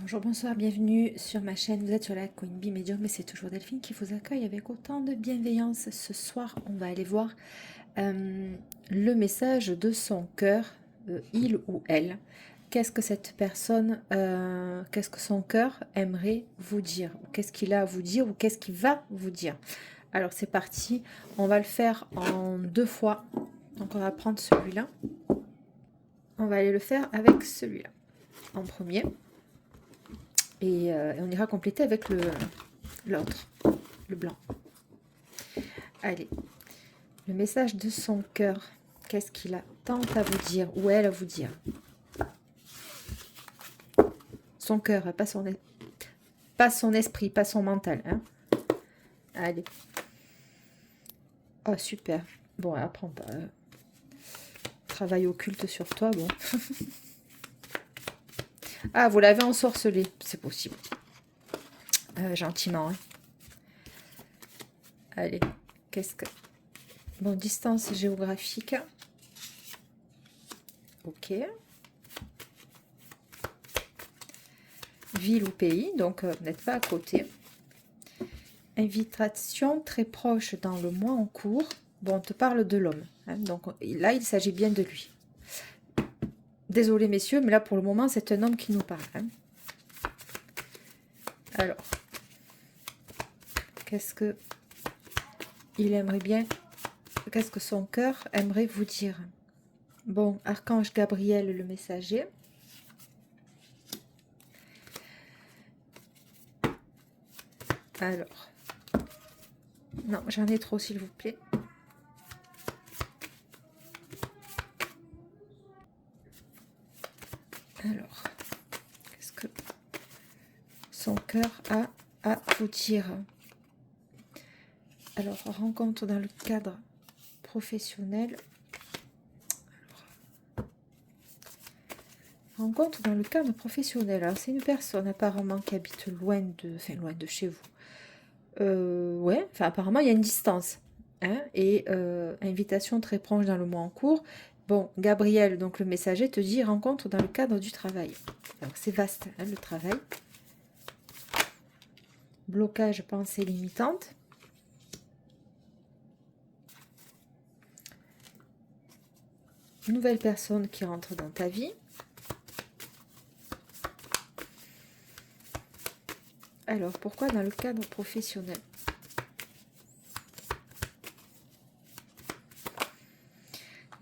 Bonjour, bonsoir, bienvenue sur ma chaîne. Vous êtes sur la Queen Bee Medium, mais c'est toujours Delphine qui vous accueille avec autant de bienveillance. Ce soir, on va aller voir le message de son cœur, il ou elle. Qu'est-ce que cette personne, qu'est-ce que son cœur aimerait vous dire? Qu'est-ce qu'il a à vous dire ou qu'est-ce qu'il va vous dire? Alors c'est parti, on va le faire en 2 fois. Donc on va prendre celui-là. On va aller le faire avec celui-là en premier. Et on ira compléter avec l'autre, le blanc. Allez, le message de son cœur, qu'est-ce qu'il a tant à vous dire, ou elle à vous dire? Son cœur, pas son esprit, pas son mental. Hein. Allez. Oh, super. Bon, apprends pas. Travail occulte sur toi, bon. Ah, vous l'avez ensorcelé, c'est possible. Gentiment, hein. Allez, qu'est-ce que... Bon, distance géographique. Ok. Ville ou pays, donc vous n'êtes pas à côté. Invitation très proche dans le mois en cours. Bon, on te parle de l'homme. Hein, donc là, il s'agit bien de lui. Désolé, messieurs, mais là, pour le moment, c'est un homme qui nous parle. Hein. Alors, qu'est-ce que il aimerait bien... Qu'est-ce que son cœur aimerait vous dire? Bon, Archange Gabriel, le messager. Alors, non, j'en ai trop, s'il vous plaît. Alors, qu'est-ce que son cœur a à vous dire? Alors, rencontre dans le cadre professionnel. Rencontre dans le cadre professionnel. Alors, c'est une personne apparemment qui habite loin de chez vous. Ouais, enfin, apparemment, il y a une distance. Hein, et invitation très proche dans le mois en cours. Bon, Gabriel, donc le messager, te dit rencontre dans le cadre du travail. Alors, c'est vaste, hein, le travail. Blocage, pensée limitante. Nouvelle personne qui rentre dans ta vie. Alors, pourquoi dans le cadre professionnel?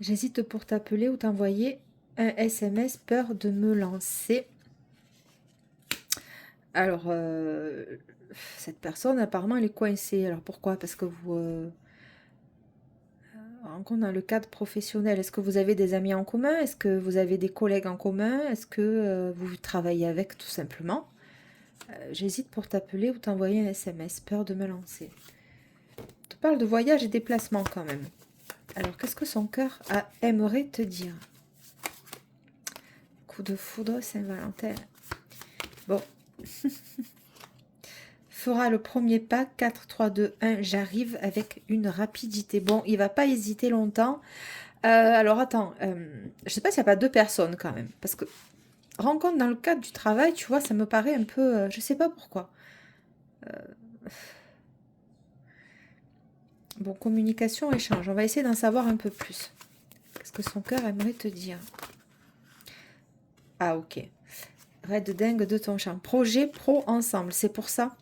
J'hésite pour t'appeler ou t'envoyer un SMS, peur de me lancer. Alors, cette personne, apparemment, elle est coincée. Alors, pourquoi? Parce que vous rencontre dans le cadre professionnel. Est-ce que vous avez des amis en commun? Est-ce que vous avez des collègues en commun? Est-ce que vous travaillez avec, tout simplement? J'hésite pour t'appeler ou t'envoyer un SMS, peur de me lancer. Je te parle de voyage et déplacement quand même. Alors, qu'est-ce que son cœur aimerait te dire? Coup de foudre, Saint-Valentin. Bon. Fera le premier pas, 4, 3, 2, 1, j'arrive avec une rapidité. Bon, il va pas hésiter longtemps. Alors, attends, je sais pas s'il n'y a pas deux personnes quand même. Parce que rencontre dans le cadre du travail, tu vois, ça me paraît un peu... je sais pas pourquoi. Bon, communication, échange. On va essayer d'en savoir un peu plus. Qu'est-ce que son cœur aimerait te dire? Ah, ok. Raid dingue de ton champ. Projet pro ensemble. C'est pour ça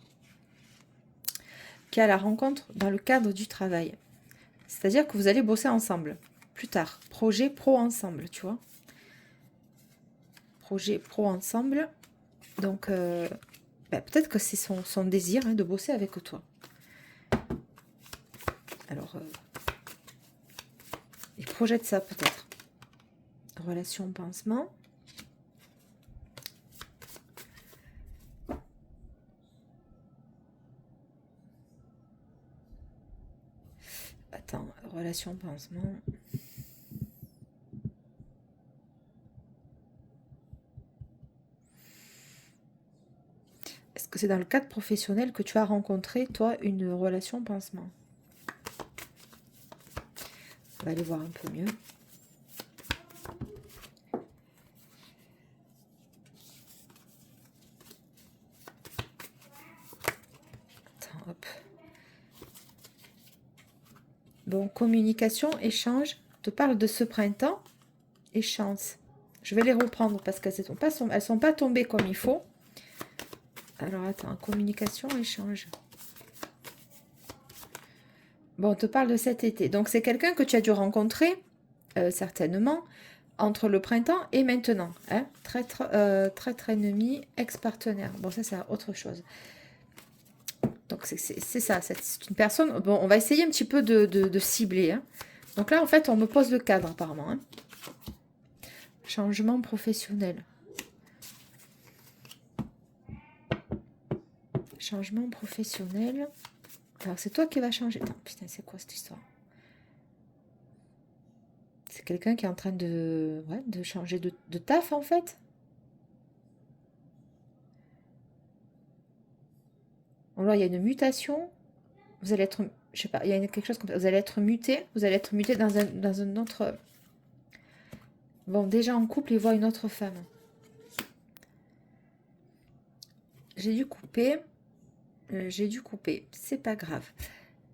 qu'il y a la rencontre dans le cadre du travail. C'est-à-dire que vous allez bosser ensemble. Plus tard. Projet pro ensemble, tu vois. Projet pro ensemble. Donc, peut-être que c'est son désir hein, de bosser avec toi. Alors, il projette ça peut-être. Relation pansement. Attends, relation pansement. Est-ce que c'est dans le cadre professionnel que tu as rencontré, toi, une relation pansement? On va aller voir un peu mieux. Bon, communication, échange. On te parle de ce printemps et chance. Je vais les reprendre parce qu'elles ne sont pas tombées comme il faut. Alors, attends, communication, échange. Bon, on te parle de cet été. Donc, c'est quelqu'un que tu as dû rencontrer, certainement, entre le printemps et maintenant. Hein? Traître ennemi, ex-partenaire. Bon, ça, c'est autre chose. Donc, c'est ça. C'est une personne... Bon, on va essayer un petit peu de cibler. Hein. Donc là, en fait, on me pose le cadre, apparemment. Hein. Changement professionnel. Changement professionnel. Alors, c'est toi qui vas changer. Attends, putain, c'est quoi cette histoire? C'est quelqu'un qui est en train de changer de taf, en fait. Alors, il y a une mutation. Vous allez être... Je sais pas, il y a quelque chose comme ça. Vous allez être muté. Vous allez être muté dans un autre... Bon, déjà en couple, il voit une autre femme. J'ai dû couper. C'est pas grave.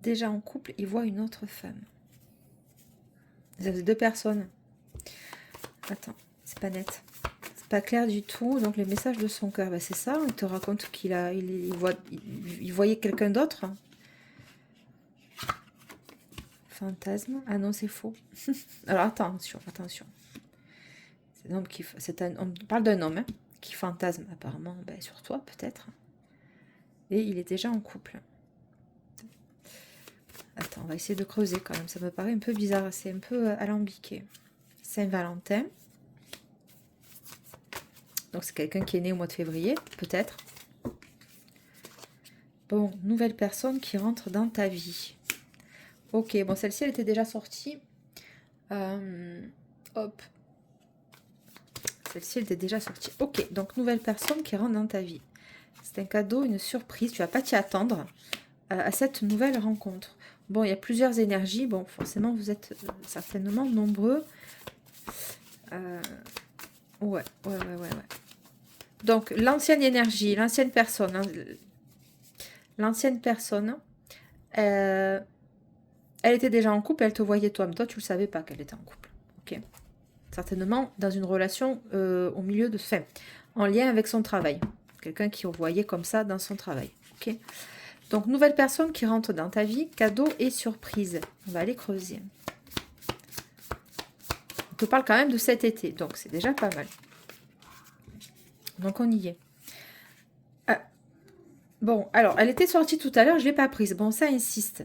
Déjà en couple, il voit une autre femme. Vous avez deux personnes. Attends, c'est pas net. C'est pas clair du tout. Donc les messages de son cœur, ben, c'est ça. Il te raconte qu'il il voyait quelqu'un d'autre. Fantasme. Ah non, c'est faux. Alors attention. On parle d'un homme hein, qui fantasme apparemment ben, sur toi peut-être. Et il est déjà en couple. Attends, on va essayer de creuser quand même. Ça me paraît un peu bizarre. C'est un peu alambiqué. Saint-Valentin. Donc c'est quelqu'un qui est né au mois de février, peut-être. Bon, nouvelle personne qui rentre dans ta vie. Ok, bon, celle-ci, elle était déjà sortie. Hop. Celle-ci, elle était déjà sortie. Ok, donc nouvelle personne qui rentre dans ta vie. C'est un cadeau, une surprise. Tu vas pas t'y attendre à cette nouvelle rencontre. Bon, il y a plusieurs énergies. Bon, forcément, vous êtes certainement nombreux. Ouais. Donc, l'ancienne énergie, l'ancienne personne. Hein, l'ancienne personne, elle était déjà en couple, elle te voyait toi. Mais toi, tu ne le savais pas qu'elle était en couple. Ok. Certainement dans une relation au milieu de... Enfin, en lien avec son travail. Quelqu'un qui voyait comme ça dans son travail. Ok. Donc, nouvelle personne qui rentre dans ta vie, cadeau et surprise. On va aller creuser. On te parle quand même de cet été, donc c'est déjà pas mal. Donc, on y est. Bon, alors, elle était sortie tout à l'heure, je ne l'ai pas prise. Bon, ça insiste.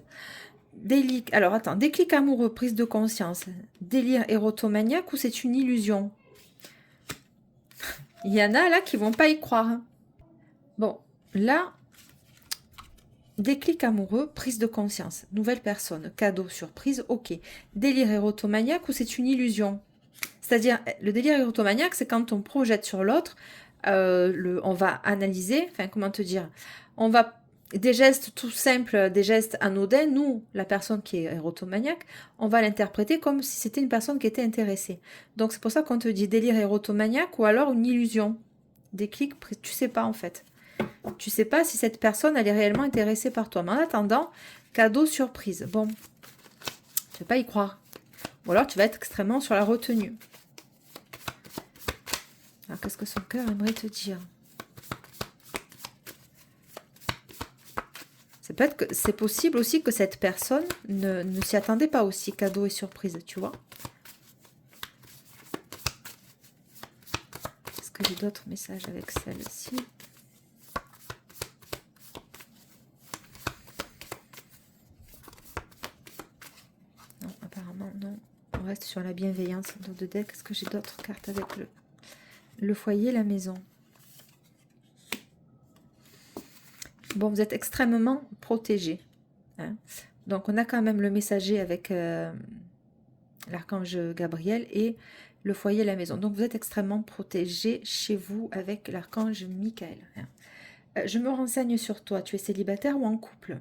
Alors, attends, déclic amoureux, prise de conscience. Délire érotomaniaque ou c'est une illusion? Il y en a là qui vont pas y croire. Hein. Bon, là... Déclic amoureux, prise de conscience, nouvelle personne, cadeau, surprise, ok. Délire érotomaniaque ou c'est une illusion? C'est-à-dire, le délire érotomaniaque, c'est quand on projette sur l'autre, on va analyser, enfin, comment te dire, on va, des gestes tout simples, des gestes anodins, nous, la personne qui est érotomaniaque, on va l'interpréter comme si c'était une personne qui était intéressée. Donc, c'est pour ça qu'on te dit délire érotomaniaque ou alors une illusion. Déclic, tu sais pas en fait. Tu sais pas si cette personne, elle est réellement intéressée par toi. Mais en attendant, cadeau surprise. Bon, tu ne vas pas y croire. Ou alors, tu vas être extrêmement sur la retenue. Alors, qu'est-ce que son cœur aimerait te dire? C'est possible aussi que cette personne ne s'y attendait pas aussi, cadeau et surprise, tu vois. Est-ce que j'ai d'autres messages avec celle-ci? Non, on reste sur la bienveillance dans le deck. Est-ce que j'ai d'autres cartes avec le foyer, la maison? Bon, vous êtes extrêmement protégés. Hein. Donc, on a quand même le messager avec l'archange Gabriel et le foyer, la maison. Donc, vous êtes extrêmement protégés chez vous avec l'archange Michael. Hein. Je me renseigne sur toi. Tu es célibataire ou en couple?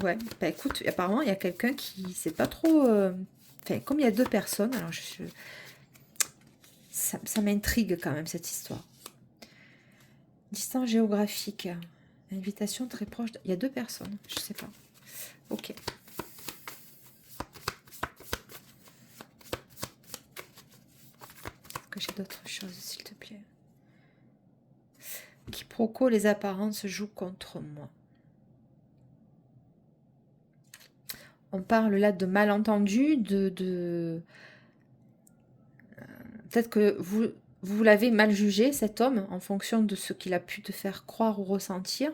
Ouais, bah écoute, apparemment, il y a quelqu'un qui ne sait pas trop... Enfin, comme il y a deux personnes, alors ça m'intrigue quand même, cette histoire. Distance géographique. Invitation très proche... Il y a deux personnes, je sais pas. Ok. d'autres choses, s'il te plaît. Quiproquo, les apparences jouent contre moi. On parle là de malentendus, peut-être que vous l'avez mal jugé, cet homme, en fonction de ce qu'il a pu te faire croire ou ressentir.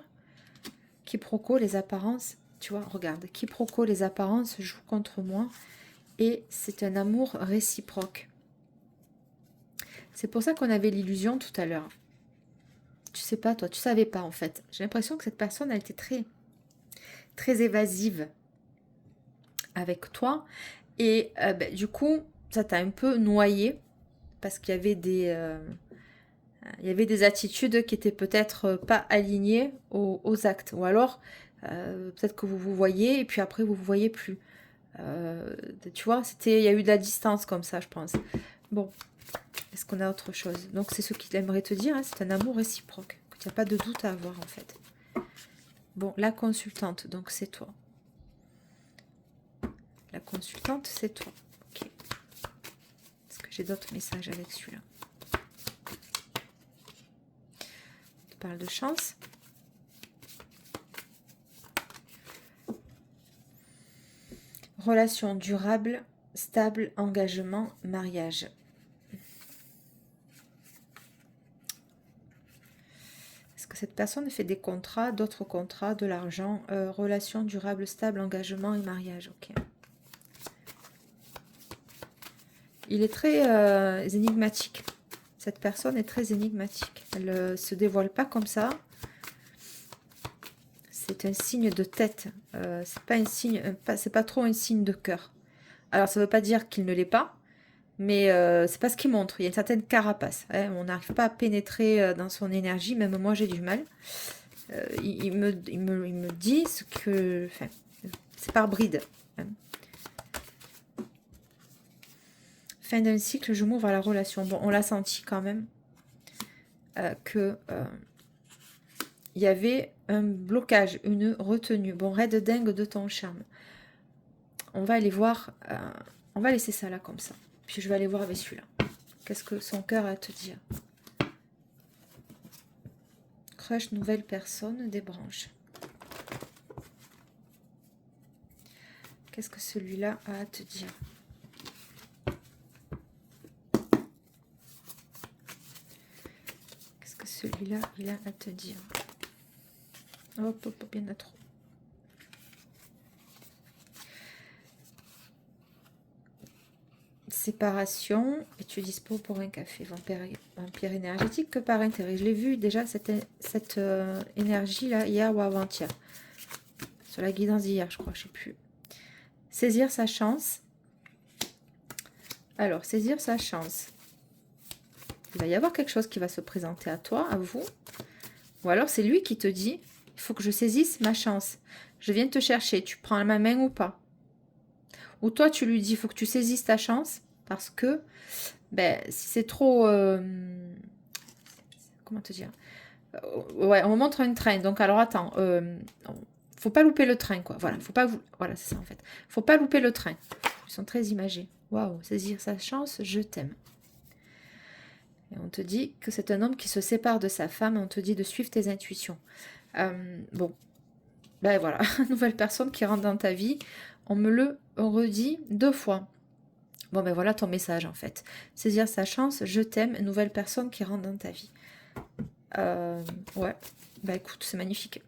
Quiproquo, les apparences, tu vois, regarde, quiproquo, les apparences jouent contre moi et c'est un amour réciproque. C'est pour ça qu'on avait l'illusion tout à l'heure. Tu sais pas, toi, tu savais pas en fait. J'ai l'impression que cette personne a été très évasive avec toi et du coup, ça t'a un peu noyé parce qu'il y avait des attitudes qui étaient peut-être pas alignées aux actes. Ou alors, peut-être que vous vous voyez et puis après, vous vous voyez plus. Tu vois, il y a eu de la distance comme ça, je pense. Bon, est-ce qu'on a autre chose? Donc, c'est ce qu'il aimerait te dire, hein, c'est un amour réciproque, que tu n'as pas de doute à avoir, en fait. Bon, la consultante, donc c'est toi. La consultante, c'est toi. Ok. Est-ce que j'ai d'autres messages avec celui-là? Tu parles de chance. Relation durable, stable, engagement, mariage. Est-ce que cette personne fait des contrats, d'autres contrats, de l'argent, relation durable, stable, engagement et mariage? Ok. Il est très énigmatique. Cette personne est très énigmatique. Elle ne se dévoile pas comme ça. C'est un signe de tête. C'est pas un signe, c'est pas trop un signe de cœur. Alors ça ne veut pas dire qu'il ne l'est pas, mais c'est pas ce qu'il montre. Il y a une certaine carapace. Hein. On n'arrive pas à pénétrer dans son énergie. Même moi j'ai du mal. Il me dit ce que, enfin, c'est par bride. Hein. Fin d'un cycle, je m'ouvre à la relation. Bon, on l'a senti quand même que il y avait un blocage, une retenue. Bon, raide dingue de ton charme. On va aller voir, on va laisser ça là comme ça. Puis je vais aller voir avec celui-là. Qu'est-ce que son cœur a à te dire? Crush, nouvelle personne, des branches. Qu'est-ce que celui-là a à te dire? Qu'est-ce que celui-là, il a à te dire? Hop, hop, hop, il y en a trop. Séparation, et tu es dispo pour un café. Vampire énergétique que par intérêt. Je l'ai vu déjà, cette énergie-là, hier ou avant-hier. Sur la guidance d'hier, je crois, je ne sais plus. Saisir sa chance. Alors, saisir sa chance. Il va y avoir quelque chose qui va se présenter à toi, à vous. Ou alors, c'est lui qui te dit, il faut que je saisisse ma chance. Je viens te chercher, tu prends ma main ou pas? Ou toi, tu lui dis, il faut que tu saisisses ta chance. Parce que, si c'est trop... comment te dire? Ouais, on me montre un train. Donc, alors, attends. Faut pas louper le train, quoi. Voilà, faut pas... Voilà, c'est ça, en fait. Faut pas louper le train. Ils sont très imagés. Waouh, saisir sa chance, je t'aime. Et on te dit que c'est un homme qui se sépare de sa femme. On te dit de suivre tes intuitions. Bon. Voilà, nouvelle personne qui rentre dans ta vie. On me le redit 2 fois. Bon, voilà ton message, en fait. Saisir sa chance, je t'aime, nouvelle personne qui rentre dans ta vie. Ouais, écoute, c'est magnifique.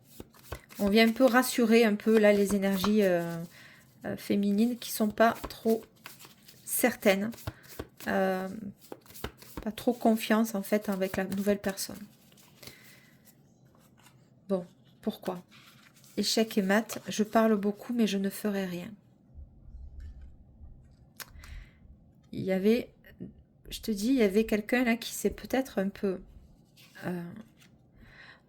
On vient un peu rassurer un peu, là, les énergies féminines qui sont pas trop certaines. Pas trop confiance, en fait, avec la nouvelle personne. Bon, pourquoi? Échec et mat, je parle beaucoup, mais je ne ferai rien. Il y avait, je te dis, il y avait quelqu'un là qui s'est peut-être un peu,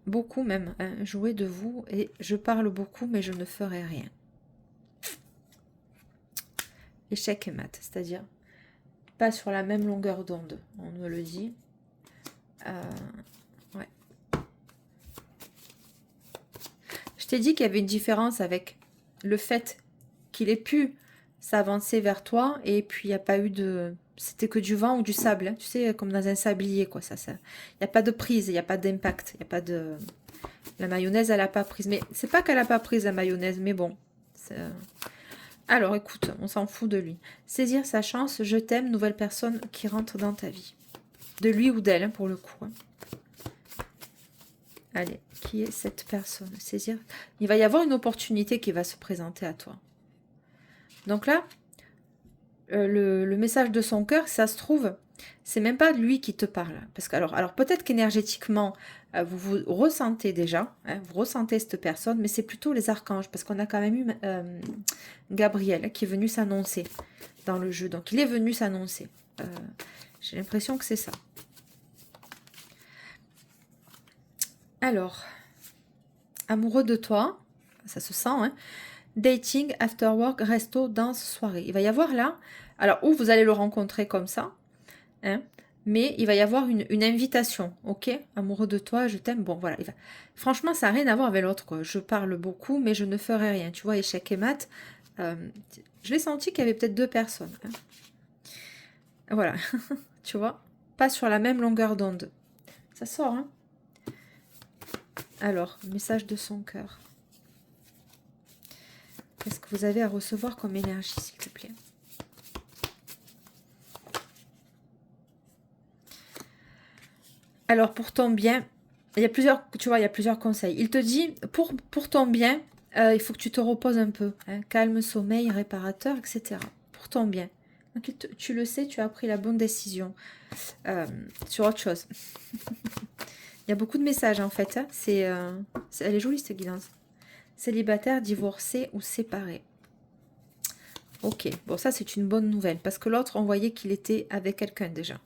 beaucoup même, joué de vous, et je parle beaucoup, mais je ne ferai rien. Échec et mat, c'est-à-dire pas sur la même longueur d'onde, on me le dit. Ouais. Je t'ai dit qu'il y avait une différence avec le fait qu'il ait pu s'avancer vers toi, et puis il n'y a pas eu de... c'était que du vent ou du sable, hein, tu sais, comme dans un sablier, quoi. Il n'y a pas de prise, il n'y a pas d'impact, il n'y a pas de... La mayonnaise, elle n'a pas prise. Mais c'est pas qu'elle n'a pas prise, la mayonnaise, mais bon. Alors, écoute, on s'en fout de lui. Saisir sa chance, je t'aime, nouvelle personne qui rentre dans ta vie. De lui ou d'elle, hein, pour le coup. Hein. Allez, qui est cette personne? Saisir. Il va y avoir une opportunité qui va se présenter à toi. Donc là, le message de son cœur, ça se trouve, c'est même pas lui qui te parle. Parce que, alors peut-être qu'énergétiquement, vous vous ressentez déjà, hein, vous ressentez cette personne, mais c'est plutôt les archanges, parce qu'on a quand même eu Gabriel qui est venu s'annoncer dans le jeu. Donc il est venu s'annoncer. J'ai l'impression que c'est ça. Alors, amoureux de toi, ça se sent, hein. Dating, after work, resto, danse, soirée. Il va y avoir là, alors où vous allez le rencontrer comme ça, hein, mais il va y avoir une invitation, ok? Amoureux de toi, je t'aime. Bon, voilà. Franchement, ça n'a rien à voir avec l'autre, quoi. Je parle beaucoup, mais je ne ferai rien. Tu vois, échec et mat, je l'ai senti qu'il y avait peut-être deux personnes. Hein. Voilà, tu vois, pas sur la même longueur d'onde. Ça sort, hein? Alors, message de son cœur. Qu'est-ce que vous avez à recevoir comme énergie, s'il te plaît? Alors, pour ton bien, il y a plusieurs, tu vois, il y a plusieurs conseils. Il te dit, pour ton bien, il faut que tu te reposes un peu. Hein, calme, sommeil, réparateur, etc. Pour ton bien. Donc, tu le sais, tu as pris la bonne décision sur autre chose. Il y a beaucoup de messages, en fait. Hein. Elle est jolie, cette guidance. Célibataire, divorcé ou séparé. Ok, bon ça c'est une bonne nouvelle parce que l'autre on voyait qu'il était avec quelqu'un déjà.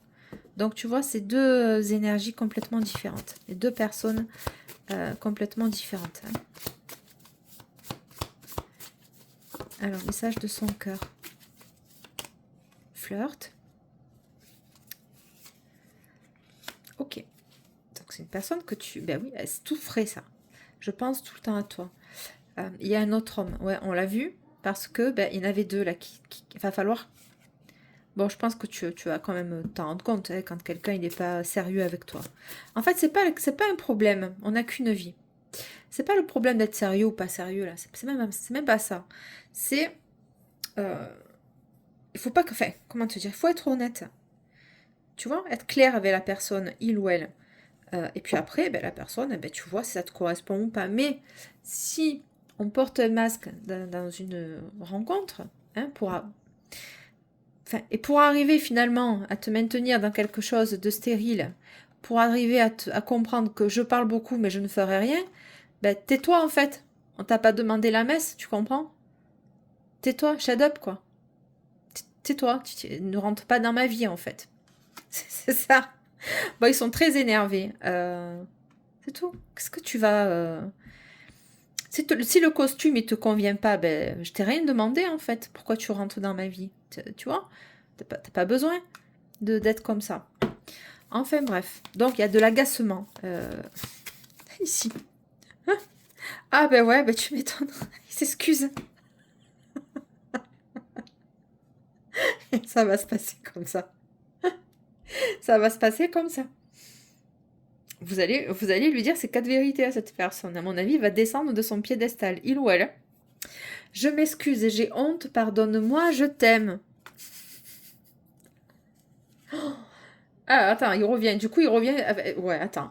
Donc tu vois c'est deux énergies complètement différentes. Et deux personnes complètement différentes. Hein. Alors message de son cœur. Flirt. Ok. Donc c'est une personne que tu... Ben oui, c'est tout frais ça. Je pense tout le temps à toi. Il y a un autre homme. Ouais, on l'a vu. Parce que ben, il y en avait deux là qui va falloir. Bon, je pense que tu vas quand même t'en rendre compte hein, quand quelqu'un il n'est pas sérieux avec toi. En fait, c'est pas un problème. On n'a qu'une vie. C'est pas le problème d'être sérieux ou pas sérieux là. C'est même pas ça. C'est il faut pas que. Enfin, comment te dire? Il faut être honnête. Tu vois, être clair avec la personne, il ou elle. Et puis après, ben, la personne, ben, tu vois si ça te correspond ou pas. Mais si on porte un masque dans une rencontre, hein, et pour arriver finalement à te maintenir dans quelque chose de stérile, pour arriver à comprendre que je parle beaucoup mais je ne ferai rien, ben tais-toi en fait. On t'a pas demandé la messe, tu comprends? Tais-toi, shut up quoi. Tais-toi, tu ne rentres pas dans ma vie en fait. C'est ça. Bon, ils sont très énervés. C'est tout. Qu'est-ce que tu vas... Si le costume il te convient pas, ben je t'ai rien demandé en fait. Pourquoi tu rentres dans ma vie? Tu vois? T'as pas besoin d'être comme ça. Enfin bref. Donc il y a de l'agacement. Ici. Ah ben ouais, ben tu m'étonnes. Il s'excuse. Ça va se passer comme ça. Ça va se passer comme ça. Vous allez lui dire ces quatre vérités à cette personne. À mon avis, il va descendre de son piédestal. Il ou elle. Je m'excuse et j'ai honte. Pardonne-moi, je t'aime. Ah, attends, il revient. Du coup, il revient. Ouais, attends.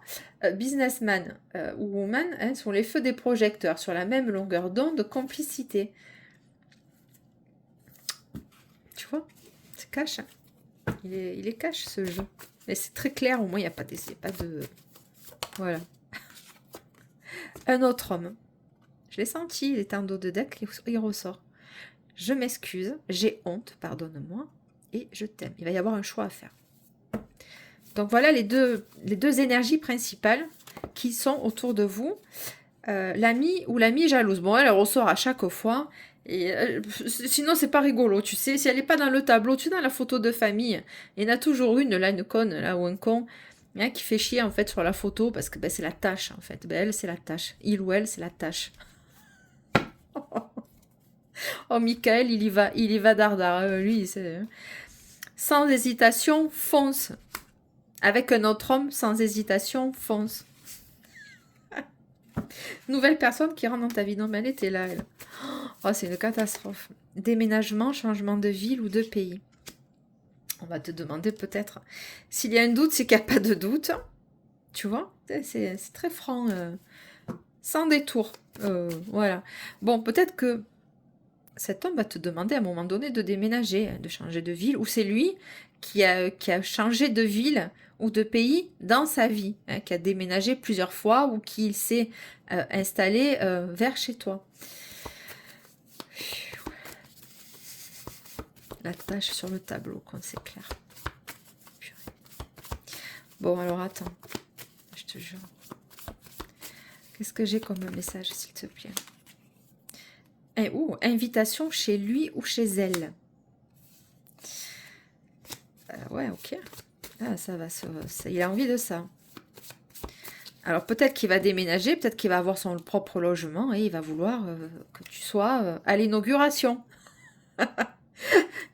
Businessman ou woman hein, sont les feux des projecteurs sur la même longueur d'onde, complicité. Tu vois? C'est cash. Hein. Il est cash ce jeu. Mais c'est très clair, au moins, il n'y a pas de. Voilà. Un autre homme. Je l'ai senti, il était en dos de deck, il ressort. Je m'excuse, j'ai honte, pardonne-moi, et je t'aime. Il va y avoir un choix à faire. Donc voilà les deux énergies principales qui sont autour de vous. L'ami ou l'amie jalouse. Bon, elle ressort à chaque fois. Et sinon, c'est pas rigolo, tu sais. Si elle n'est pas dans le tableau, tu es dans la photo de famille. Il y en a toujours une, là, une conne, là, ou un con, hein, qui fait chier, en fait, sur la photo, parce que ben, c'est la tâche, en fait. Ben, elle, c'est la tâche. Il ou elle, c'est la tâche. Oh, Michael, il y va dardard. Lui, c'est... Sans hésitation, fonce. Avec un autre homme, sans hésitation, fonce. Nouvelle personne qui rentre dans ta vie. Non, mais elle était là, elle. Oh, c'est une catastrophe. Déménagement, changement de ville ou de pays. On va te demander peut-être s'il y a un doute, c'est qu'il n'y a pas de doute. Tu vois, c'est très franc, sans détour. Voilà. Bon, peut-être que cet homme va te demander à un moment donné de déménager, de changer de ville, ou c'est lui qui a changé de ville ou de pays dans sa vie, hein, qui a déménagé plusieurs fois ou qui s'est installé vers chez toi. La tâche sur le tableau, quand c'est clair. Bon, alors attends, je te jure. Qu'est-ce que j'ai comme message, s'il te plaît? Invitation chez lui ou chez elle. Ouais, ok. Ah, ça va il a envie de ça. Alors peut-être qu'il va déménager, peut-être qu'il va avoir son propre logement et il va vouloir que tu sois à l'inauguration.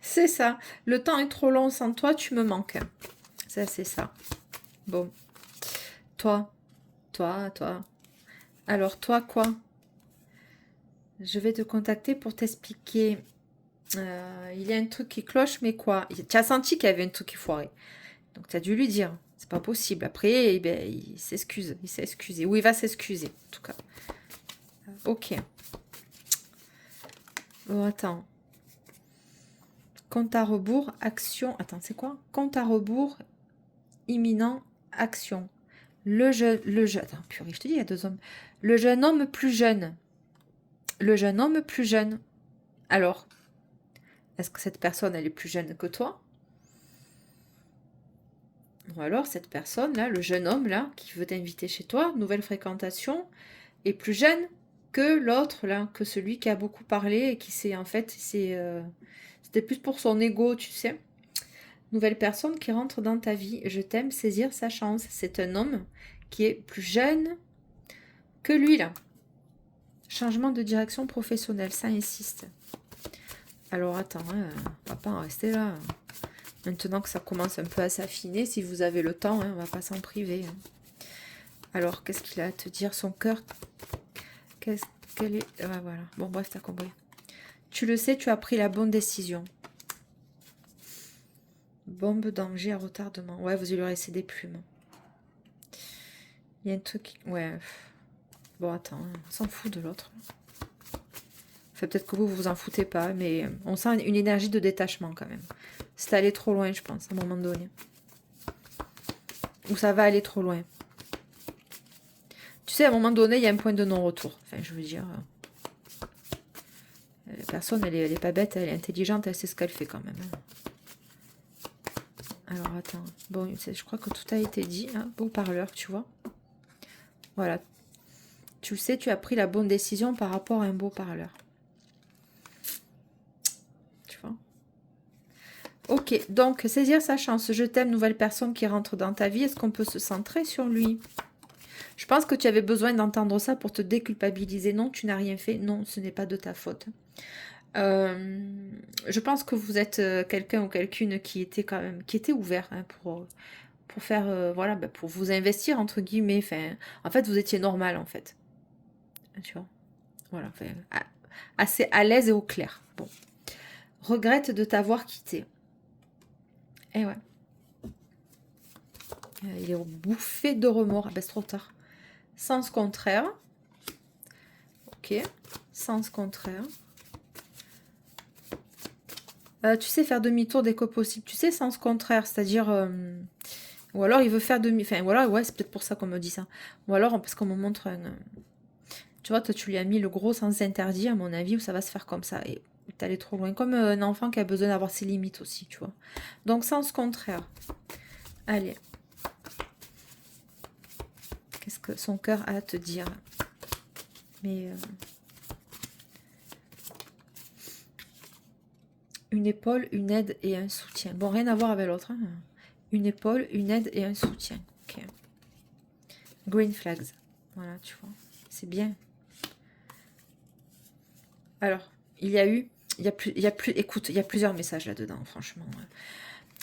C'est ça. Le temps est trop long sans toi, tu me manques. Ça, c'est ça. Bon. Toi. Alors toi, quoi? Je vais te contacter pour t'expliquer. Il y a un truc qui cloche, mais quoi? Tu as senti qu'il y avait un truc qui foirait. Donc tu as dû lui dire. C'est pas possible. Après, eh ben, il s'excuse. Il s'est excusé. Ou il va s'excuser, en tout cas. Ok. Bon, attends. Compte à rebours, action. Attends, c'est quoi? Compte à rebours, imminent, action. Le jeune. Attends, purée, je te dis, il y a deux hommes. Le jeune homme plus jeune. Le jeune homme plus jeune. Alors, est-ce que cette personne, elle est plus jeune que toi? Ou alors, cette personne-là, le jeune homme-là, qui veut t'inviter chez toi, nouvelle fréquentation, est plus jeune que l'autre, là, que celui qui a beaucoup parlé et qui s'est, en fait, c'était plus pour son ego, tu sais. Nouvelle personne qui rentre dans ta vie. Je t'aime, saisir sa chance. C'est un homme qui est plus jeune que lui, là. Changement de direction professionnelle, ça insiste. Alors, attends, hein, on va pas en rester là. Maintenant que ça commence un peu à s'affiner, si vous avez le temps, hein, on va pas s'en priver. Hein. Alors, qu'est-ce qu'il a à te dire? Son cœur, qu'elle est... voilà. Bon, bref, t'as compris. Tu le sais, tu as pris la bonne décision. Bombe, danger, retardement. Ouais, vous lui laissez des plumes. Il y a un truc qui... Ouais. Bon, attends, on s'en fout de l'autre. Enfin, peut-être que vous vous en foutez pas, mais on sent une énergie de détachement quand même. C'est allé trop loin, je pense, à un moment donné. Ou ça va aller trop loin. Tu sais, à un moment donné, il y a un point de non-retour. Enfin, je veux dire... la personne, elle est pas bête, elle est intelligente, elle sait ce qu'elle fait quand même. Alors, attends. Bon, je crois que tout a été dit. Hein, beau parleur, tu vois. Voilà. Tu le sais, tu as pris la bonne décision par rapport à un beau parleur. Tu vois. Ok, donc, saisir sa chance. Je t'aime, nouvelle personne qui rentre dans ta vie. Est-ce qu'on peut se centrer sur lui? Je pense que tu avais besoin d'entendre ça pour te déculpabiliser. Non, tu n'as rien fait. Non, ce n'est pas de ta faute. Je pense que vous êtes quelqu'un ou quelqu'une qui était quand même, qui était ouvert hein, pour faire, voilà, bah, pour vous investir entre guillemets. Enfin, en fait, vous étiez normal en fait. Tu vois. Voilà, enfin, assez à l'aise et au clair. Bon. Regrette de t'avoir quitté. Eh ouais. Il est bouffé de remords. Ah ben, c'est trop tard. Sens contraire. Ok. Sens contraire. Tu sais faire demi-tour dès que possible. Tu sais, sens contraire, c'est-à-dire... ou alors il veut faire demi... Enfin, voilà, ouais, c'est peut-être pour ça qu'on me dit ça. Ou alors, parce qu'on me montre un... Tu vois, toi, tu lui as mis le gros sens interdit, à mon avis, où ça va se faire comme ça. Et t'es allé trop loin. Comme un enfant qui a besoin d'avoir ses limites aussi, tu vois. Donc, sens contraire. Allez. Qu'est-ce que son cœur a à te dire? Mais... une épaule, une aide et un soutien. Bon, rien à voir avec l'autre. Hein. Une épaule, une aide et un soutien. Ok. Green flags. Voilà, tu vois. C'est bien. Alors, écoute, il y a plusieurs messages là-dedans, franchement.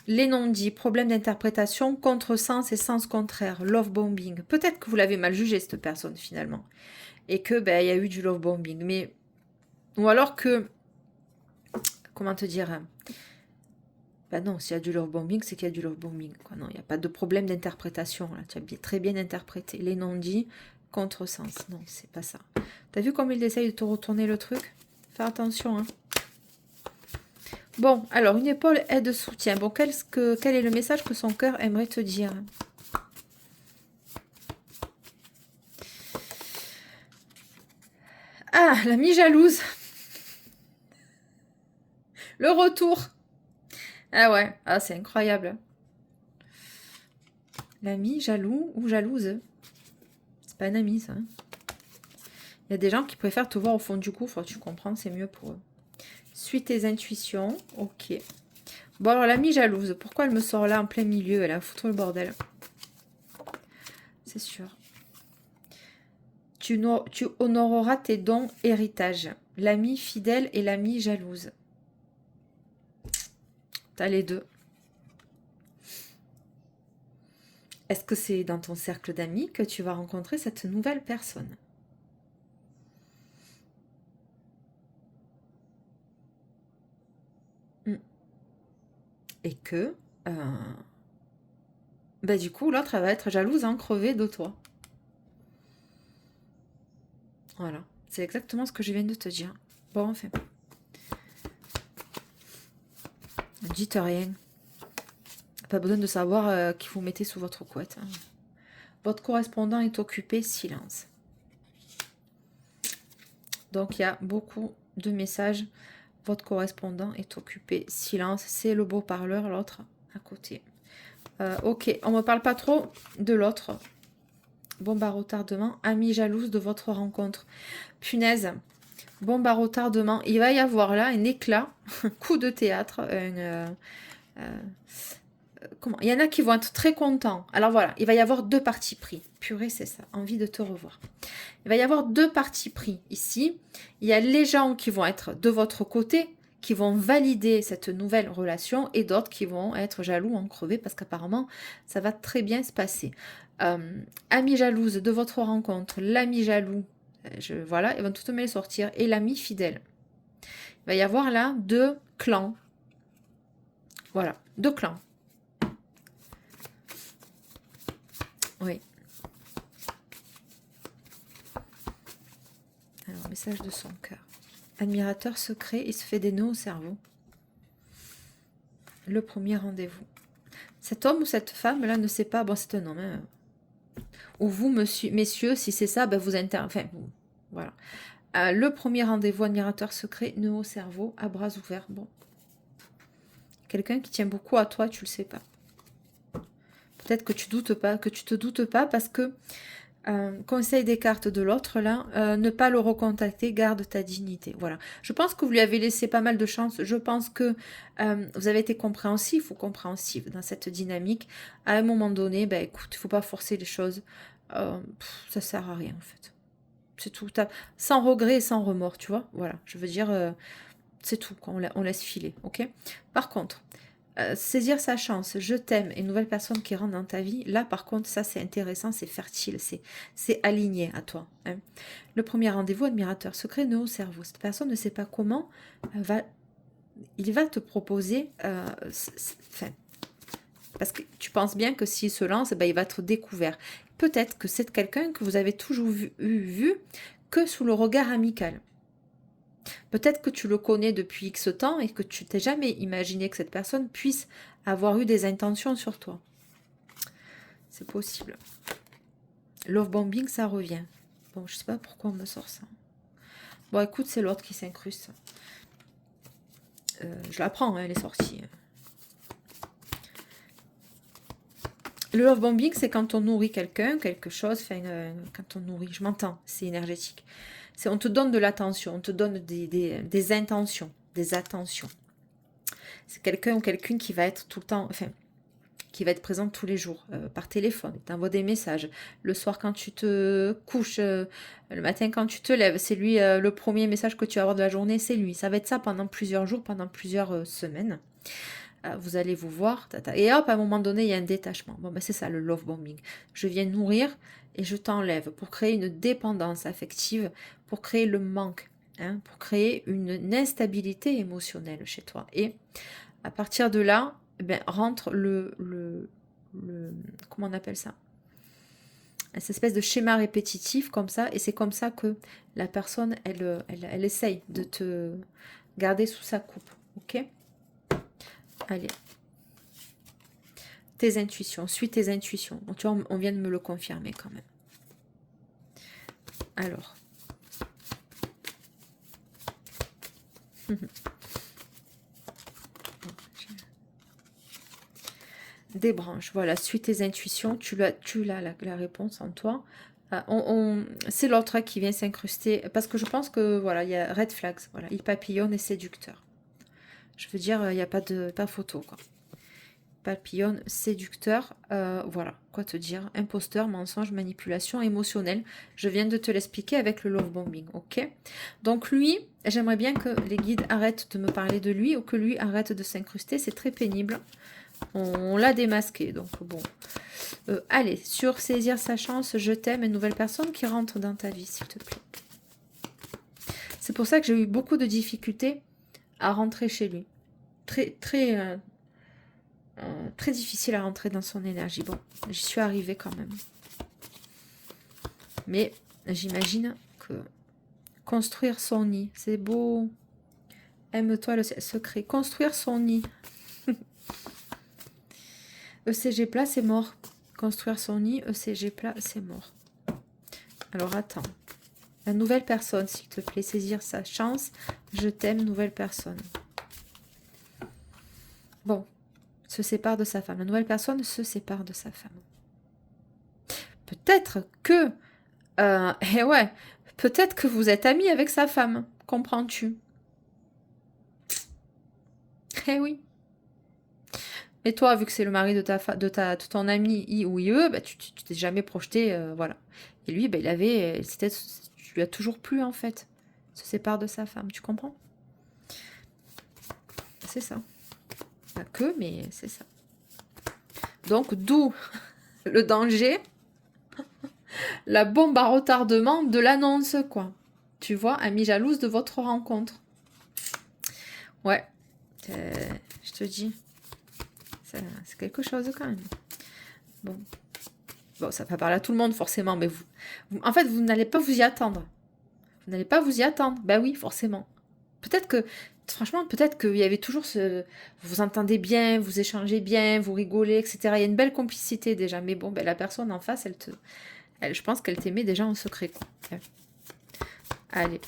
Les non-dits, problème d'interprétation, contresens et sens contraire, love bombing. Peut-être que vous l'avez mal jugé, cette personne, finalement. Et que, ben, il y a eu du love bombing. Mais, ou alors que, comment te dire, ben non, s'il y a du love bombing, c'est qu'il y a du love bombing, quoi. Non, il n'y a pas de problème d'interprétation, là. Tu as très bien interprété. Les non-dits, contresens. Non, c'est pas ça. T'as vu comme il essaye de te retourner le truc? Fais attention, hein. Bon, alors, une épaule, aide, soutien. Bon, quel est le message que son cœur aimerait te dire? Ah, l'amie jalouse. Le retour. Ah ouais, ah, c'est incroyable. L'ami jaloux ou jalouse. C'est pas un ami, ça. Il y a des gens qui préfèrent te voir au fond du gouffre, tu comprends, c'est mieux pour eux. Suis tes intuitions, ok. Bon, alors, l'amie jalouse, pourquoi elle me sort là en plein milieu? Elle a foutu le bordel. C'est sûr. Tu honoreras tes dons héritage. L'ami fidèle et l'ami jalouse. T'as les deux. Est-ce que c'est dans ton cercle d'amis que tu vas rencontrer cette nouvelle personne? Et que, bah du coup, l'autre, elle va être jalouse en crever de toi. Voilà, c'est exactement ce que je viens de te dire. Bon, enfin. Ne dites rien. Pas besoin de savoir qui vous mettez sous votre couette. Hein. Votre correspondant est occupé, silence. Donc, il y a beaucoup de messages. Votre correspondant est occupé, silence. C'est le beau parleur, l'autre, à côté. Ok, on ne me parle pas trop de l'autre. Bombe à retardement, amie jalouse de votre rencontre. Punaise, bombe à retardement. Il va y avoir là un éclat, un coup de théâtre, comment? Il y en a qui vont être très contents. Alors voilà, il va y avoir deux partis pris. Purée, c'est ça, envie de te revoir. Il va y avoir deux partis pris ici. Il y a les gens qui vont être de votre côté, qui vont valider cette nouvelle relation, et d'autres qui vont être jaloux, en crever, parce qu'apparemment, ça va très bien se passer. Amie jalouse de votre rencontre, l'ami jaloux, voilà, ils vont toutes me les sortir, et l'ami fidèle. Il va y avoir là deux clans. Voilà, deux clans. Oui. Alors, message de son cœur. Admirateur secret, il se fait des nœuds au cerveau. Le premier rendez-vous. Cet homme ou cette femme-là ne sait pas, bon, c'est un homme, hein. Ou vous, messieurs, si c'est ça, ben vous enfin, voilà. Le premier rendez-vous, admirateur secret, nœud au cerveau, à bras ouverts. Bon. Quelqu'un qui tient beaucoup à toi, tu le sais pas. Peut-être que tu doutes pas, que tu te doutes pas parce que conseil des cartes de l'autre là, ne pas le recontacter, garde ta dignité. Voilà. Je pense que vous lui avez laissé pas mal de chance. Je pense que vous avez été compréhensif ou compréhensive dans cette dynamique. À un moment donné, ben écoute, il faut pas forcer les choses. Ça sert à rien en fait. C'est tout. Sans regret et sans remords, tu vois. Voilà. Je veux dire, c'est tout. On laisse filer, ok. Par contre. Saisir sa chance, je t'aime, et une nouvelle personne qui rentre dans ta vie, là par contre ça c'est intéressant, c'est fertile, c'est aligné à toi. Hein. Le premier rendez-vous, admirateur secret, nœud au cerveau. Cette personne ne sait pas comment, il va te proposer, parce que tu penses bien que s'il se lance, ben, il va être découvert. Peut-être que c'est quelqu'un que vous avez toujours vu que sous le regard amical. Peut-être que tu le connais depuis X temps et que tu t'es jamais imaginé que cette personne puisse avoir eu des intentions sur toi. C'est possible. Love bombing, ça revient. Bon, je sais pas pourquoi on me sort ça. Bon, écoute, c'est l'autre qui s'incruste. Je la prends, hein, elle est sortie. Le love bombing, c'est quand on nourrit quelqu'un, quelque chose, quand on nourrit, je m'entends, c'est énergétique. On te donne de l'attention, on te donne des intentions, des attentions. C'est quelqu'un ou quelqu'une qui va être tout le temps, enfin, qui va être présente tous les jours, par téléphone, t'envoie des messages. Le soir quand tu te couches, le matin quand tu te lèves, c'est lui, le premier message que tu vas avoir de la journée, c'est lui. Ça va être ça pendant plusieurs jours, pendant plusieurs semaines. vous allez vous voir, et hop, à un moment donné, il y a un détachement. Bon, ben c'est ça le love bombing. Je viens nourrir et je t'enlève pour créer une dépendance affective, pour créer le manque, hein, pour créer une instabilité émotionnelle chez toi. Et à partir de là, ben, rentre comment on appelle ça? Cette espèce de schéma répétitif comme ça, et c'est comme ça que la personne, elle essaye de te garder sous sa coupe, ok? Allez. Tes intuitions, suis tes intuitions. Tu vois, on vient de me le confirmer quand même. Alors. Des branches, voilà, suis tes intuitions, tu l'as la réponse en toi. C'est l'autre qui vient s'incruster, parce que je pense que, voilà, il y a red flags, voilà, il papillonne et séducteur. Je veux dire, il n'y a pas photo, quoi. Papillonne, séducteur, voilà, quoi te dire, imposteur, mensonge, manipulation émotionnelle. Je viens de te l'expliquer avec le love bombing, ok? Donc lui, j'aimerais bien que les guides arrêtent de me parler de lui, ou que lui arrête de s'incruster, c'est très pénible. On l'a démasqué, donc bon. Allez, sur saisir sa chance, je t'aime, une nouvelle personne qui rentre dans ta vie, s'il te plaît. C'est pour ça que j'ai eu beaucoup de difficultés à rentrer chez lui. Très difficile à rentrer dans son énergie. Bon, j'y suis arrivée quand même. Mais j'imagine que construire son nid, c'est beau. Aime-toi le secret. Construire son nid. ECG plat, c'est mort. Construire son nid, ECG plat, c'est mort. Alors attends. La nouvelle personne, s'il te plaît. Saisir sa chance. Je t'aime, nouvelle personne. Bon. Se sépare de sa femme. La nouvelle personne se sépare de sa femme. Peut-être que... eh ouais. Peut-être que vous êtes amis avec sa femme. Comprends-tu? Eh oui. Et toi, vu que c'est le mari de ton ami I ou IE, bah, tu t'es jamais projeté, voilà. Et lui, bah, tu lui as toujours plu en fait. Il se sépare de sa femme, tu comprends? C'est ça. Pas que, mais c'est ça. Donc, d'où le danger, la bombe à retardement de l'annonce, quoi. Tu vois, amie jalouse de votre rencontre. Ouais, je te dis. C'est quelque chose quand même. Bon, ça va parler à tout le monde forcément, mais en fait, vous n'allez pas vous y attendre. Vous n'allez pas vous y attendre. Ben oui, forcément. Peut-être que, franchement, peut-être qu'il y avait toujours ce... Vous vous entendez bien, vous échangez bien, vous rigolez, etc. Il y a une belle complicité déjà. Mais bon, ben, la personne en face, je pense qu'elle t'aimait déjà en secret, quoi. Ouais. Allez.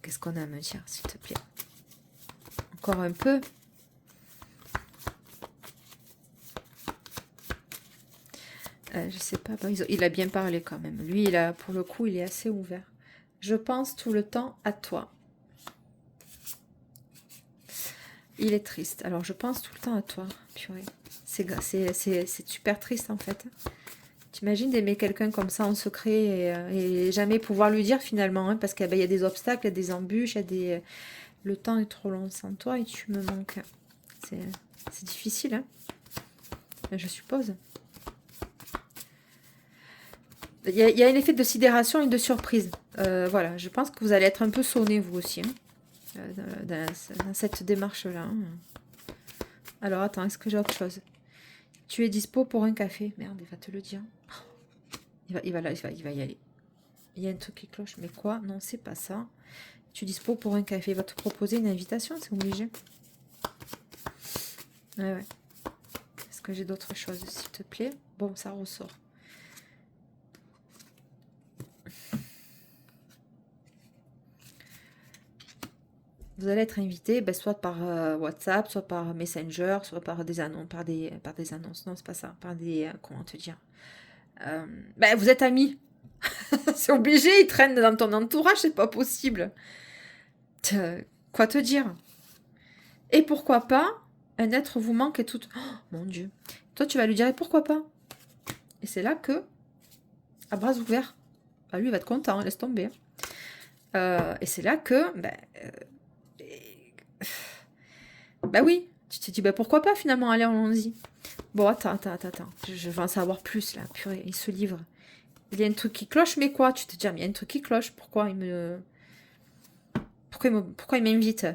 Qu'est-ce qu'on a à me dire, s'il te plaît? Encore un peu. Je sais pas, il a bien parlé quand même. Lui, pour le coup, il est assez ouvert. Je pense tout le temps à toi. Il est triste. Alors, je pense tout le temps à toi. Purée. C'est super triste, en fait. T'imagines d'aimer quelqu'un comme ça en secret et jamais pouvoir lui dire, finalement, hein, parce qu'il y a des obstacles, il y a des embûches, le temps est trop long sans toi et tu me manques. C'est difficile, hein, je suppose. Il y a un effet de sidération et de surprise. Voilà, je pense que vous allez être un peu sonné, vous aussi, hein, dans cette démarche-là. Hein. Alors, attends, est-ce que j'ai autre chose? Tu es dispo pour un café? Merde, il va te le dire. Il va y aller. Il y a un truc qui cloche, mais quoi? Non, c'est pas ça. Tu es dispo pour un café? Il va te proposer une invitation, c'est obligé. Ouais. Est-ce que j'ai d'autres choses, s'il te plaît? Bon, ça ressort. Vous allez être invité, soit par WhatsApp, soit par Messenger, soit par des annonces, par des annonces. Non, c'est pas ça. Par des, comment te dire, vous êtes amis. C'est obligé, ils traînent dans ton entourage, c'est pas possible. Quoi te dire? Et pourquoi pas, un être vous manque et tout... Oh, mon Dieu. Toi, tu vas lui dire, et pourquoi pas? Et c'est là que, à bras ouverts, lui, il va être content, laisse tomber. Et c'est là que... oui, Tu te dis, bah pourquoi pas finalement, allez, allons-y. Bon, attends. Je veux en savoir plus là. Purée, il se livre. Il y a un truc qui cloche, mais quoi? Tu te dis, ah, mais il y a un truc qui cloche. Pourquoi pourquoi il m'invite?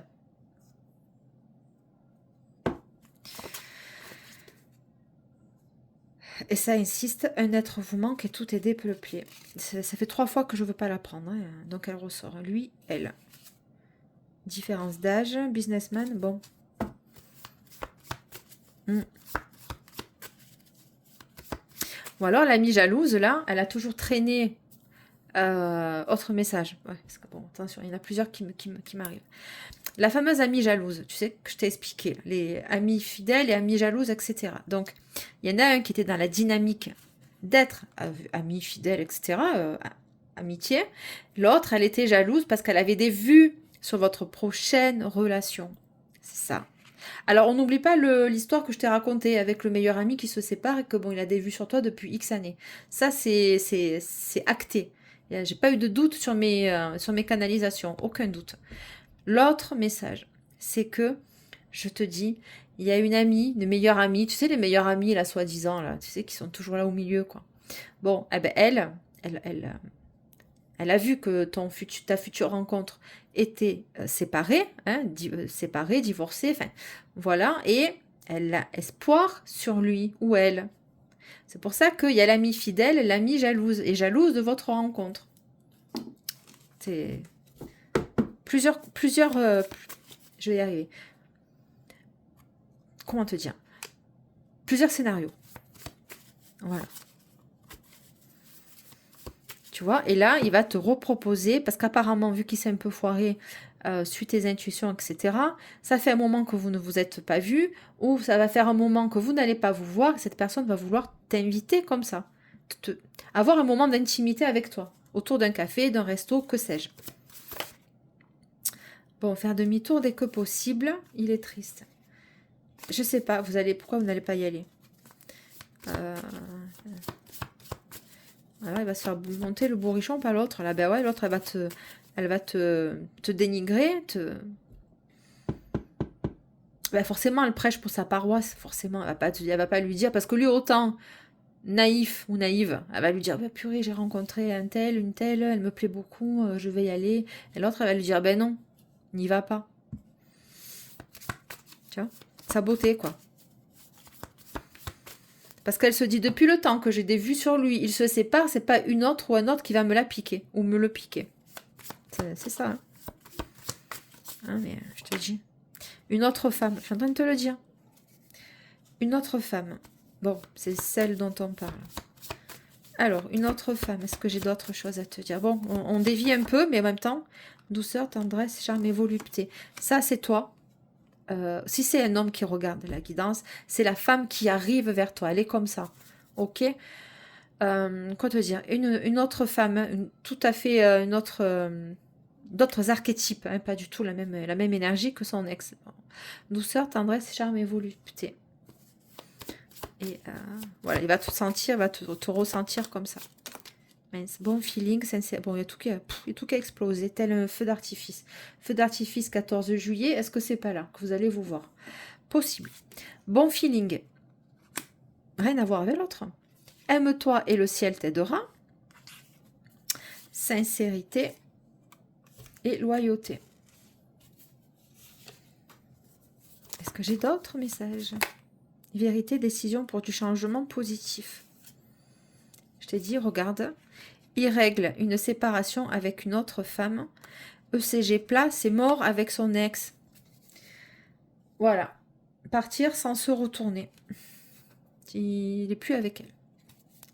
Et ça insiste, un être vous manque et tout aider peut le plier. Ça fait 3 fois que je veux pas la prendre. Hein. Donc elle ressort. Lui, elle. Différence d'âge, businessman, bon. Ou alors l'amie jalouse, là, elle a toujours traîné. Autre message. Ouais, parce que bon, attention, il y en a plusieurs qui m'arrivent. La fameuse amie jalouse, tu sais, que je t'ai expliqué. Les amis fidèles et amis jalouses, etc. Donc, il y en a un qui était dans la dynamique d'être ami fidèle, etc. Amitié. L'autre, elle était jalouse parce qu'elle avait des vues sur votre prochaine relation. C'est ça. Alors, on n'oublie pas l'histoire que je t'ai racontée avec le meilleur ami qui se sépare et que bon, il a des vues sur toi depuis X années. Ça, c'est acté. J'ai pas eu de doute sur mes canalisations, aucun doute. L'autre message, c'est que je te dis, il y a une amie, une meilleure amie, tu sais, les meilleurs amis, là, soi-disant, là, tu sais, qui sont toujours là au milieu, quoi. Bon, eh ben, elle a vu que ta future rencontre était séparée, hein, séparée, divorcée, enfin, voilà, et elle a espoir sur lui ou elle. C'est pour ça qu'il y a l'amie fidèle, l'amie jalouse, et jalouse de votre rencontre. C'est plusieurs, je vais y arriver. Comment te dire? Plusieurs scénarios. Voilà. Tu vois, et là, il va te reproposer, parce qu'apparemment, vu qu'il s'est un peu foiré, suit tes intuitions, etc., ça fait un moment que vous ne vous êtes pas vus, ou ça va faire un moment que vous n'allez pas vous voir, et cette personne va vouloir t'inviter comme ça. Avoir un moment d'intimité avec toi, autour d'un café, d'un resto, que sais-je. Bon, faire demi-tour dès que possible, il est triste. Je sais pas, pourquoi vous n'allez pas y aller? Voilà, il va se faire monter le bourrichon, pas l'autre. Là, ben ouais, l'autre, elle va te dénigrer, ben forcément, elle prêche pour sa paroisse. Forcément, elle va pas lui dire, parce que lui, autant naïf ou naïve, elle va lui dire, ben purée, j'ai rencontré un tel, une telle, elle me plaît beaucoup, je vais y aller. Et l'autre, elle va lui dire, ben non, n'y va pas. Tu vois, sa beauté, quoi. Parce qu'elle se dit, depuis le temps que j'ai des vues sur lui, il se sépare, c'est pas une autre ou un autre qui va me la piquer, ou me le piquer. C'est ça. Hein. Hein, mais je te dis. Une autre femme, je suis en train de te le dire. Une autre femme. Bon, c'est celle dont on parle. Alors, une autre femme, est-ce que j'ai d'autres choses à te dire? Bon, on dévie un peu, mais en même temps, douceur, tendresse, charme et volupté. Ça, c'est toi. Si c'est un homme qui regarde la guidance, c'est la femme qui arrive vers toi. Elle est comme ça. Ok? Quoi te dire? Une autre femme, tout à fait une autre, d'autres archétypes, hein, pas du tout la même énergie que son ex. Douceur, tendresse, charme et volupté. Et voilà, il va te sentir, va te ressentir comme ça. Mince, bon feeling, sincère. Bon, il y a tout qui a explosé, tel un feu d'artifice. Feu d'artifice 14 juillet, est-ce que c'est pas là que vous allez vous voir? Possible. Bon feeling. Rien à voir avec l'autre. Aime-toi et le ciel t'aidera. Sincérité et loyauté. Est-ce que j'ai d'autres messages? Vérité, décision pour du changement positif. Je t'ai dit, regarde. Il règle une séparation avec une autre femme. ECG plat, c'est mort avec son ex. Voilà. Partir sans se retourner. Il n'est plus avec elle.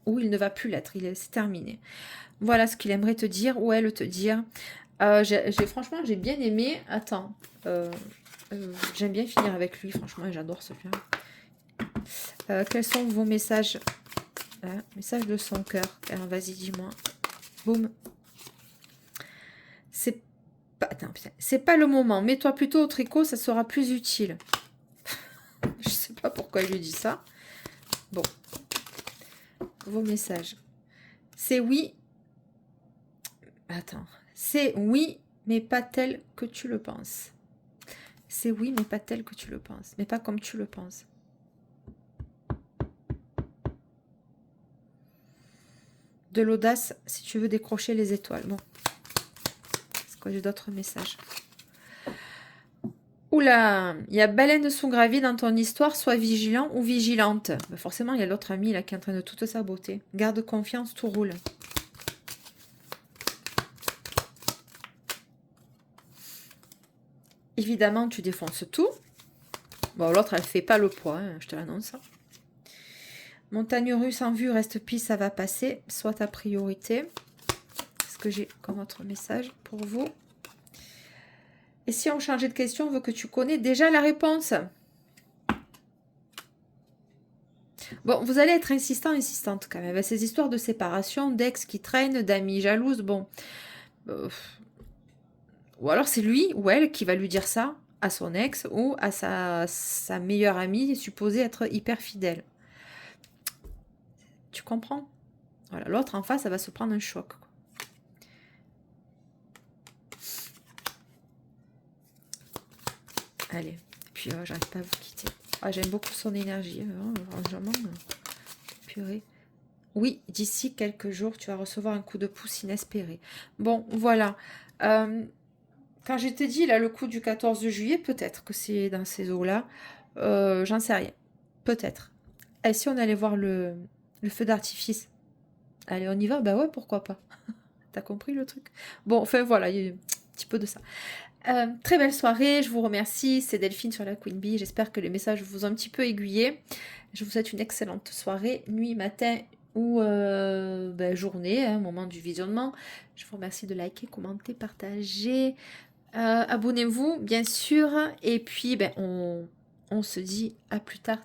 Ou il ne va plus l'être. C'est terminé. Voilà ce qu'il aimerait te dire ou elle te dire. Franchement, j'ai bien aimé. Attends. J'aime bien finir avec lui. Franchement, j'adore celui-là. Quels sont vos messages? Message de son cœur. Alors, vas-y, dis-moi. Boum. C'est pas le moment. Mets-toi plutôt au tricot, ça sera plus utile. Je sais pas pourquoi il lui dit ça. Bon. Vos messages. C'est oui. Attends. C'est oui, mais pas tel que tu le penses. C'est oui, mais pas tel que tu le penses. Mais pas comme tu le penses. De l'audace si tu veux décrocher les étoiles. Bon. Est-ce que j'ai d'autres messages? Oula, il y a baleine sous gravier dans ton histoire, sois vigilant ou vigilante. Ben forcément, il y a l'autre ami là qui est en train de tout te saboter. Garde confiance, tout roule. Évidemment, tu défonces tout. Bon, l'autre, elle fait pas le poids, hein, je te l'annonce. Montagne russe en vue, reste pile, ça va passer. Soit ta priorité. Qu'est-ce que j'ai comme autre message pour vous? Et si on changeait de question, on veut que tu connais déjà la réponse. Bon, vous allez être insistant, insistante quand même. Ces histoires de séparation, d'ex qui traînent, d'amis jalouses, bon. Ou alors c'est lui ou elle qui va lui dire ça à son ex ou à sa meilleure amie supposée être hyper fidèle. Tu comprends? Voilà, l'autre en face, ça va se prendre un choc, quoi. Allez, puis j'arrive pas à vous quitter. Ah, j'aime beaucoup son énergie, franchement. Purée. Oui, d'ici quelques jours, tu vas recevoir un coup de pouce inespéré. Bon, voilà. Quand je t'ai dit, là, le coup du 14 juillet, peut-être que c'est dans ces eaux-là. J'en sais rien. Peut-être. Et si on allait voir le feu d'artifice? Allez, on y va? Bah ouais, pourquoi pas. T'as compris le truc? Bon, enfin voilà, il y a un petit peu de ça. Très belle soirée, je vous remercie. C'est Delphine sur la Queen Bee. J'espère que les messages vous ont un petit peu aiguillé. Je vous souhaite une excellente soirée, nuit, matin ou journée, hein, moment du visionnement. Je vous remercie de liker, commenter, partager. Abonnez-vous, bien sûr. Et puis, on se dit à plus tard.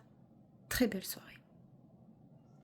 Très belle soirée.